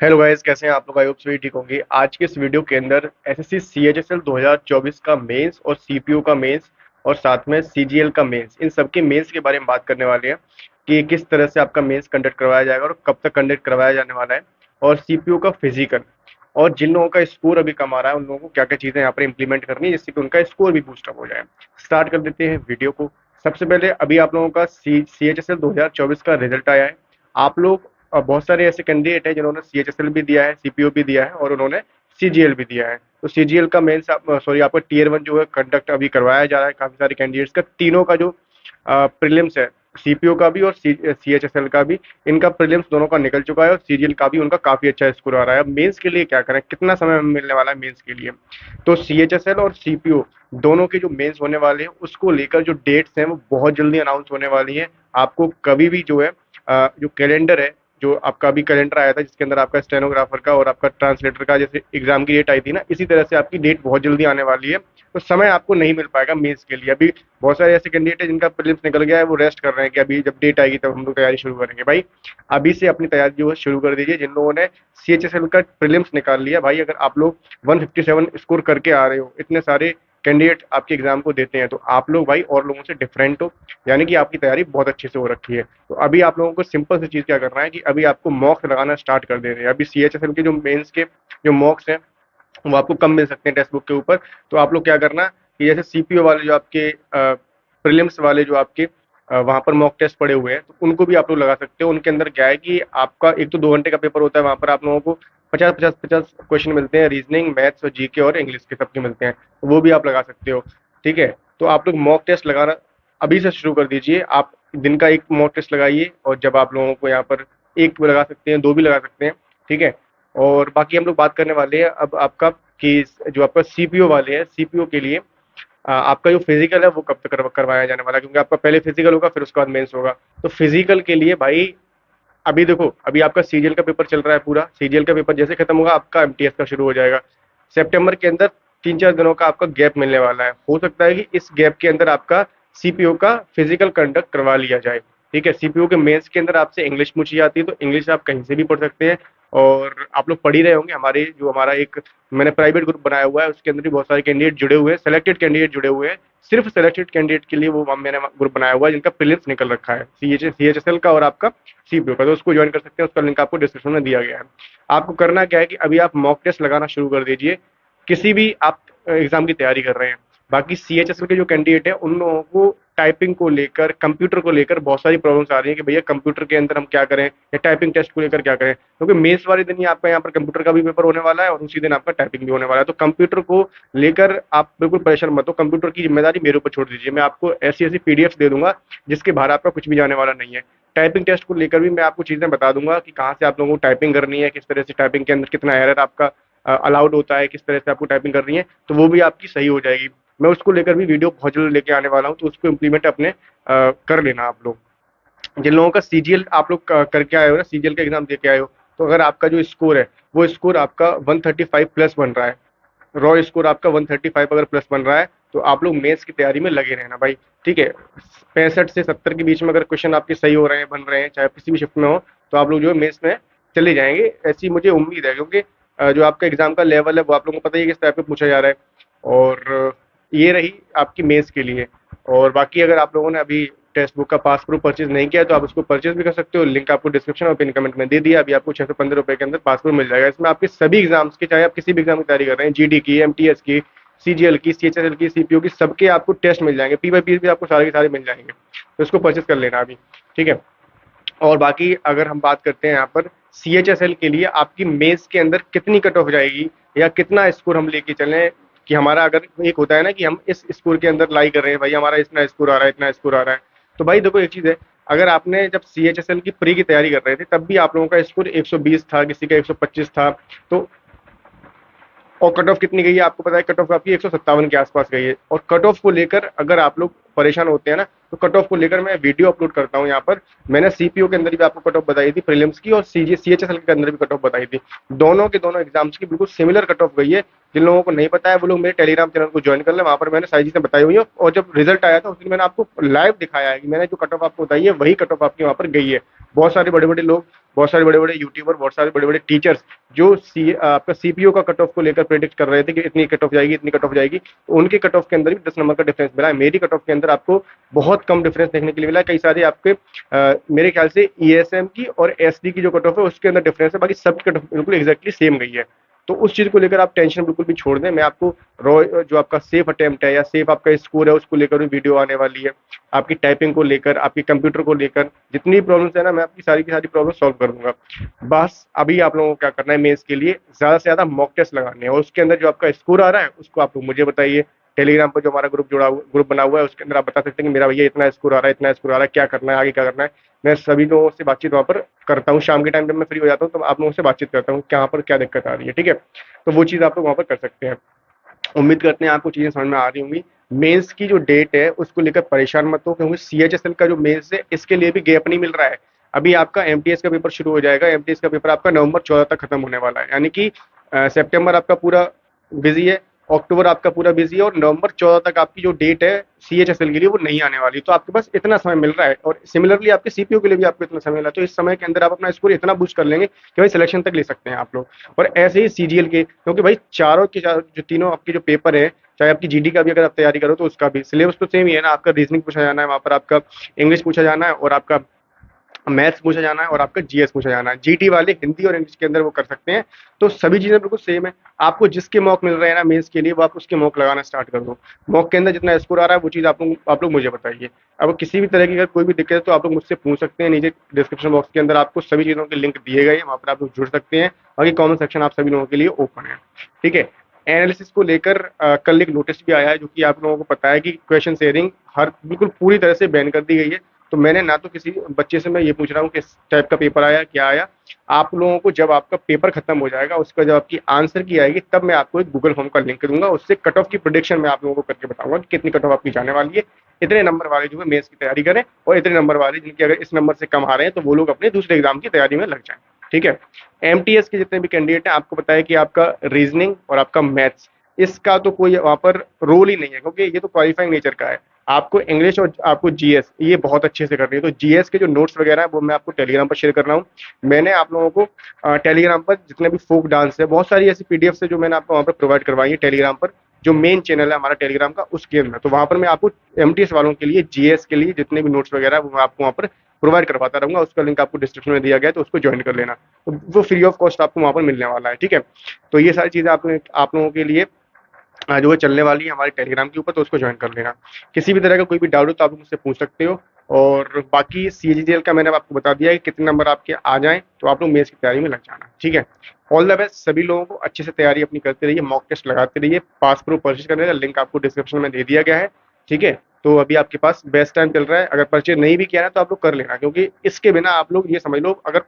Hello guys, कैसे हैं आप लोग? आई होप सभी ठीक होंगे। आज के इस वीडियो के अंदर एसएससी सीएचएसएल 2024 का मेंस और सीपीओ का मेंस और साथ में सीजीएल का मेंस, इन सब के मेंस के बारे में बात करने वाले हैं कि किस तरह से आपका मेंस कंडक्ट करवाया जाएगा और कब तक कंडक्ट करवाया जाने वाला है, और सीपीओ का फिजिकल, और जिन लोगों का स्कोर अभी कम आ रहा है उन लोगों को क्या क्या चीज़ें यहाँ पर इंप्लीमेंट करनी है जिससे कि उनका स्कोर भी बूस्टअप हो जाए। स्टार्ट कर देते हैं वीडियो को। सबसे पहले अभी आप लोगों का सीएचएसएल 2024 का रिजल्ट आया है। आप लोग बहुत सारे ऐसे कैंडिडेट हैं जिन्होंने सीएचएसएल भी दिया है, सीपीओ भी दिया है और उन्होंने सीजीएल भी दिया है। तो सीजीएल का मेंस सॉरी आपका टीयर 1 जो है कंडक्ट अभी करवाया जा रहा है काफी सारे कैंडिडेट्स का। तीनों का जो प्रीलिम्स है, सीपीओ का भी और सीएचएसएल का भी, इनका प्रीलिम्स दोनों का निकल चुका है और सीजीएल का भी उनका काफी अच्छा स्कोर आ रहा है। अब मेंस के लिए क्या करें, कितना समय मिलने वाला है मेंस के लिए? तो सीएचएसएल और सीपीओ दोनों के जो मेंस होने वाले हैं उसको लेकर जो डेट्स हैं वो बहुत जल्दी अनाउंस होने वाली हैं। आपको कभी भी जो है जो कैलेंडर है, जो आपका अभी कैलेंडर आया था जिसके अंदर आपका स्टेनोग्राफर का और आपका ट्रांसलेटर का जैसे एग्जाम की डेट आई थी ना, इसी तरह से आपकी डेट बहुत जल्दी आने वाली है। तो समय आपको नहीं मिल पाएगा मेंस के लिए। अभी बहुत सारे ऐसे कैंडिडेट हैं जिनका प्रीलिम्स निकल गया है, वो रेस्ट कर रहे हैं कि अभी जब डेट आएगी तब हम लोग तैयारी शुरू करेंगे। भाई अभी से अपनी तैयारी जो है शुरू कर दीजिए। जिन लोगों ने सीएचएसएल का प्रीलिम्स निकाल लिया, भाई अगर आप लोग 157 स्कोर करके आ रहे हो, इतने सारे कैंडिडेट आपके एग्जाम को देते हैं, तो आप लोग भाई और लोगों से डिफरेंट हो, यानी कि आपकी तैयारी बहुत अच्छे से हो रखी है। तो अभी आप लोगों को सिंपल सी चीज़ क्या करना है कि अभी आपको मॉक्स लगाना स्टार्ट कर देने हैं। अभी सीएचएसएल के जो मेंस के जो मॉक्स हैं वो आपको कम मिल सकते हैं टेक्स्ट बुक के ऊपर। तो आप लोग क्या करना कि जैसे सीपीओ वाले जो आपके प्रीलिम्स वाले जो आपके वहाँ पर मॉक टेस्ट पड़े हुए हैं, तो उनको भी आप लोग लगा सकते हो। उनके अंदर क्या है कि आपका एक तो 2 घंटे का पेपर होता है, वहाँ पर आप लोगों को 50 क्वेश्चन मिलते हैं, रीजनिंग, मैथ्स और जीके और इंग्लिश के सबके मिलते हैं, तो वो भी आप लगा सकते हो। ठीक है, तो आप लोग मॉक टेस्ट लगाना अभी से शुरू कर दीजिए। आप दिन का एक मॉक टेस्ट लगाइए, और जब आप लोगों को यहाँ पर एक भी लगा सकते हैं, दो भी लगा सकते हैं। ठीक है, और बाकी हम लोग बात करने वाले हैं अब आपका कि जो आपका सीपीओ वाले हैं, सीपीओ के लिए आपका जो फिजिकल है वो कब तक करवाया जाने वाला है, क्योंकि आपका पहले फिजिकल होगा फिर उसके बाद मेंस होगा। तो फिजिकल के लिए भाई अभी देखो, अभी आपका सीजीएल का पेपर चल रहा है, पूरा सीजीएल का पेपर जैसे खत्म होगा आपका एमटीएस का शुरू हो जाएगा। सितंबर के अंदर 3-4 दिनों का आपका गैप मिलने वाला है। हो सकता है कि इस गैप के अंदर आपका सीपीओ का फिजिकल कंडक्ट करवा लिया जाए। ठीक है, सीपीओ के मेंस के अंदर आपसे इंग्लिश पूछी जाती है, तो इंग्लिश आप कहीं से भी पढ़ सकते हैं। और आप लोग पढ़ ही रहे होंगे, हमारे जो हमारा एक मैंने प्राइवेट ग्रुप बनाया हुआ है उसके अंदर भी बहुत सारे कैंडिडेट जुड़े हुए हैं, सेलेक्टेड कैंडिडेट जुड़े हुए हैं। सिर्फ सेलेक्टेड कैंडिडेट के लिए वो मैंने ग्रुप बनाया हुआ है जिनका प्रीलिम्स निकल रखा है, सीएचएसएल का और आपका सीपीओ का। तो उसको ज्वाइन कर सकते हैं, उसका लिंक आपको डिस्क्रिप्शन में दिया गया है। आपको करना क्या है कि अभी आप मॉक टेस्ट लगाना शुरू कर दीजिए, किसी भी आप एग्जाम की तैयारी कर रहे हैं। बाकी सीएचएसएल के जो कैंडिडेट है उन लोगों को टाइपिंग को लेकर, कंप्यूटर को लेकर बहुत सारी प्रॉब्लम्स आ रही है कि भैया कंप्यूटर के अंदर हम क्या करें या टाइपिंग टेस्ट को लेकर क्या करें, क्योंकि मेंस वाले दिन ही आपका यहाँ पर कंप्यूटर का भी पेपर होने वाला है और उसी दिन आपका टाइपिंग भी होने वाला है। तो कंप्यूटर को लेकर आप बिल्कुल परेशान मत हो, कंप्यूटर की जिम्मेदारी मेरे ऊपर छोड़ दीजिए। मैं आपको ऐसी ऐसी पीडीएफ दे दूंगा जिसके बाहर आपका कुछ भी जाने वाला नहीं है। टाइपिंग टेस्ट को लेकर भी मैं आपको चीज़ें बता दूंगा कि कहाँ से आप लोगों को टाइपिंग करनी है, किस तरह से टाइपिंग के अंदर कितना एरर आपका अलाउड होता है, किस तरह से आपको टाइपिंग करनी है, तो वो भी आपकी सही हो जाएगी। मैं उसको लेकर भी वीडियो बहुत जल्द लेके आने वाला हूँ, तो उसको इम्प्लीमेंट अपने कर लेना आप लोग। जिन लोगों का सीजीएल आप लोग करके आए हो ना, सीजीएल का एग्जाम दे के आए हो, तो अगर आपका जो स्कोर है वो स्कोर आपका 135 प्लस बन रहा है, रॉ स्कोर आपका 135 अगर प्लस बन रहा है, तो आप लोग मेंस की तैयारी में लगे रहना भाई। ठीक है, 65 से 70 के बीच में अगर क्वेश्चन आपके सही हो रहे हैं, बन रहे हैं, चाहे किसी भी शिफ्ट में हो, तो आप लोग जो है मेंस में चले जाएंगे, ऐसी मुझे उम्मीद है। क्योंकि जो आपका एग्जाम का लेवल है वो आप लोगों को पता ही है किस टाइप पे पूछा जा रहा है। और ये रही आपकी मेंस के लिए। और बाकी अगर आप लोगों ने अभी टेक्स्ट बुक का पास प्रूफ परचेज नहीं किया तो आप उसको परचेज भी कर सकते हो, लिंक आपको डिस्क्रिप्शन और पिन कमेंट में दे दिया। अभी आपको 615 रुपए के अंदर पास प्रूफ मिल जाएगा। इसमें आपके सभी एग्जाम्स के, चाहे आप किसी भी एग्जाम की तैयारी कर रहे हैं, जीडी की, एमटीएस की, सीजीएल की, सीएचएसएल की, सीपीओ की, सबके आपको टेस्ट मिल जाएंगे, पी बाई पी भी आपको सारे के सारे मिल जाएंगे। तो इसको परचेज कर लेना अभी। ठीक है, और बाकी अगर हम बात करते हैं यहाँ पर सीएचएसएल के लिए आपकी मेंस के अंदर कितनी कट ऑफ जाएगी या कितना स्कोर हम लेके चलें, कि हमारा अगर एक होता है ना कि हम इस स्कोर के अंदर लाई कर रहे हैं, भाई हमारा इतना स्कोर आ रहा है, इतना स्कोर आ रहा है। तो भाई देखो एक चीज़ है, अगर आपने जब सीएचएसएल की प्री की तैयारी कर रहे थे तब भी आप लोगों का स्कोर 120 था, किसी का 125 था। तो और कट ऑफ कितनी गई है आपको पता है? कट ऑफ आपकी 157 के आसपास गई है। और कट ऑफ को लेकर अगर आप लोग परेशान होते हैं ना, तो कट ऑफ को लेकर मैं वीडियो अपलोड करता हूँ यहाँ पर। मैंने सीपीयू के अंदर भी आपको कट ऑफ बताई थी प्रीलिम्स की, और सीएचएसएल के अंदर भी कट ऑफ बताई थी। दोनों के दोनों एग्जाम्स की बिल्कुल सिमिलर कट ऑफ गई है। जिन लोगों को नहीं पता है वो लोग मेरे टेलीग्राम चैनल को ज्वाइन कर ले, वहां पर मैंने सारी चीजें बताई हुई है, और जब रिजल्ट आया था उस दिन मैंने आपको लाइव दिखाया है कि मैंने जो कट ऑफ आपको बताई है वही कट ऑफ आपके वहां पर गई है। बहुत सारे बड़े बड़े लोग, बहुत सारे बड़े बड़े यूट्यूबर, बहुत सारे बड़े बड़े टीचर्स जो आपका सीपीओ का कट ऑफ को लेकर प्रेडिक्ट कर रहे थे कि इतनी कट ऑफ जाएगी, इतनी कट ऑफ जाएगी, तो उनके कट ऑफ के अंदर भी 10 नंबर का डिफरेंस मिला है। मेरी कट ऑफ के अंदर आपको बहुत कम डिफरेंस देखने के लिए मिला है। कई सारे आपके मेरे ख्याल से ईएसएम की और एसडी की जो कट ऑफ है उसके अंदर डिफरेंस है, बाकी सब कट ऑफ बिल्कुल एग्जैक्टली सेम गई है। तो उस चीज को लेकर आप टेंशन बिल्कुल भी छोड़ दें। मैं आपको रॉ जो आपका सेफ अटेम्प्ट है या सेफ आपका स्कोर है उसको लेकर भी वीडियो आने वाली है। आपकी टाइपिंग को लेकर, आपकी कंप्यूटर को लेकर जितनी प्रॉब्लम्स है ना, मैं आपकी सारी की सारी प्रॉब्लम सॉल्व कर दूंगा। बस अभी आप लोगों को क्या करना है, मेंस के लिए ज्यादा से ज्यादा मॉक टेस्ट लगाने हैं, और उसके अंदर जो आपका स्कोर आ रहा है उसको आप लोग मुझे बताइए। टेलीग्राम पर जो हमारा ग्रुप बना हुआ है उसके अंदर आप बता सकते हैं कि मेरा भैया इतना स्कोर आ रहा है, इतना स्कोर आ रहा है, क्या करना है, आगे क्या करना है। मैं सभी लोगों से बातचीत वहाँ पर करता हूँ। शाम के टाइम जब मैं फ्री हो जाता हूँ तो आप लोगों से बातचीत करता हूँ कहाँ पर क्या दिक्कत आ रही है, ठीक है। तो वो चीज़ आप लोग वहाँ पर कर सकते हैं। उम्मीद करते हैं आपको चीज़ें समझ में आ रही होंगी। मेंस की जो डेट है उसको लेकर परेशान मत हो, क्योंकि सीएचएसएल का जो मेंस है इसके लिए भी गैप नहीं मिल रहा है। अभी आपका एमटीएस का पेपर शुरू हो जाएगा। एमटीएस का पेपर आपका नवंबर 14 तक खत्म होने वाला है, यानी कि सितंबर आपका पूरा बिजी है, अक्टूबर आपका पूरा बिजी है, और नवंबर 14 तक आपकी जो डेट है सीएचएसएल के लिए वो नहीं आने वाली। तो आपके पास इतना समय मिल रहा है, और सिमिलरली आपके सीपीयू के लिए भी आपको इतना समय मिला है। तो इस समय के अंदर आप अपना स्कोर इतना बूस्ट कर लेंगे कि भाई सिलेक्शन तक ले सकते हैं आप लोग। और ऐसे ही सीजीएल के, क्योंकि भाई चारों के जो तीनों आपके जो पेपर है, चाहे आपकी जीडी का भी अगर आप तैयारी करो तो उसका भी सिलेबस तो सेम ही है ना। आपका रीजनिंग पूछा जाना है, वहां पर आपका इंग्लिश पूछा जाना है, और आपका मैथ्स पूछा जाना है, और आपका जीएस पूछा जाना है। जीटी वाले हिंदी और इंग्लिश के अंदर वो कर सकते हैं। तो सभी चीजें बिल्कुल सेम है। आपको जिसके मॉक मिल रहे हैं ना मेंस के लिए, वो आप उसके मॉक लगाना स्टार्ट कर दो। मॉक के अंदर जितना स्कोर आ रहा है वो चीज आप लोग मुझे बताइए। अब किसी भी तरह की अगर कोई भी दिक्कत है तो आप लोग मुझसे पूछ सकते हैं। नीचे डिस्क्रिप्शन बॉक्स के अंदर आपको सभी चीजों के लिंक दिए गए हैं, वहां पर आप लोग जुड़ सकते हैं। बाकी कॉमेंट सेक्शन आप सभी लोगों के लिए ओपन है, ठीक है। एनालिसिस को लेकर कल एक नोटिस भी आया है, जो कि आप लोगों को पता है कि क्वेश्चन शेयरिंग हर बिल्कुल पूरी तरह से बैन कर दी गई है। तो मैंने ना तो किसी बच्चे से मैं ये पूछ रहा हूँ किस टाइप का पेपर आया, क्या आया। आप लोगों को जब आपका पेपर खत्म हो जाएगा, उसका जब आपकी आंसर की आएगी, तब मैं आपको एक गूगल फॉर्म का लिंक दूंगा। उससे कट ऑफ की प्रोडिक्शन मैं आप लोगों को करके बताऊंगा कि कितनी कट ऑफ आपकी जाने वाली है। इतने नंबर वाले जो है मेंस की तैयारी करें, और इतने नंबर वाले जिनके अगर इस नंबर से कम आ रहे हैं तो वो लोग अपने दूसरे एग्जाम की तैयारी में लग जाएं, ठीक है। एमटीएस के जितने भी कैंडिडेट हैं, आपको पता है कि आपका रीजनिंग और आपका मैथ्स, इसका तो कोई वहां पर रोल ही नहीं है, क्योंकि ये तो क्वालिफाइंग नेचर का है। आपको इंग्लिश और आपको जीएस ये बहुत अच्छे से करनी है। तो जीएस के जो नोट्स वगैरह है वो मैं आपको टेलीग्राम पर शेयर कर रहा हूँ। मैंने आप लोगों को टेलीग्राम पर जितने भी फोक डांस है, बहुत सारी ऐसी पीडीएफ है जो मैंने आपको वहाँ पर प्रोवाइड करवाई है टेलीग्राम पर, जो मेन चैनल है हमारा टेलीग्राम का उसके अंदर। तो वहाँ पर मैं आपको एमटीएस वालों के लिए, जीएस के लिए जितने भी नोट्स वगैरह वो मैं आपको वहाँ पर प्रोवाइड करवाता रहूंगा। उसका लिंक आपको डिस्क्रिप्शन में दिया गया है, तो उसको ज्वाइन कर लेना। तो वो फ्री ऑफ कॉस्ट आपको वहाँ पर मिलने वाला है, ठीक है। तो ये सारी चीज़ें आप लोगों के लिए जो है चलने वाली है हमारे टेलीग्राम के ऊपर, तो उसको ज्वाइन कर लेना। किसी भी तरह का कोई भी डाउट हो तो आप मुझसे पूछ सकते हो। और बाकी सीजीएल का मैंने आपको बता दिया है कि कितने नंबर आपके आ जाएं, तो आप लोग मेंस की तैयारी में लग जाना, ठीक है। ऑल द बेस्ट सभी लोगों को। अच्छे से तैयारी अपनी करते रहिए, मॉक टेस्ट लगाते रहिए। पास प्रूफ परचेज करने का लिंक आपको डिस्क्रिप्शन में दे दिया गया है, ठीक है। तो अभी आपके पास बेस्ट टाइम चल रहा है। अगर परचेज नहीं भी किया ना तो आप लोग कर लेना, क्योंकि इसके बिना आप लोग ये समझ लो, अगर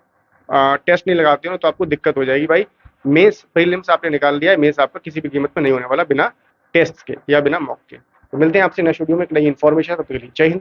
टेस्ट नहीं लगाते हो तो आपको दिक्कत हो जाएगी भाई। मेंस प्रीलिम्स आपने निकाल लिया है, मेंस आपका किसी भी कीमत पर नहीं होने वाला बिना टेस्ट के या बिना मॉक के। तो मिलते हैं आपसे नेक्स्ट वीडियो में एक नई इन्फॉर्मेशन। तब तक के लिए जय हिंद।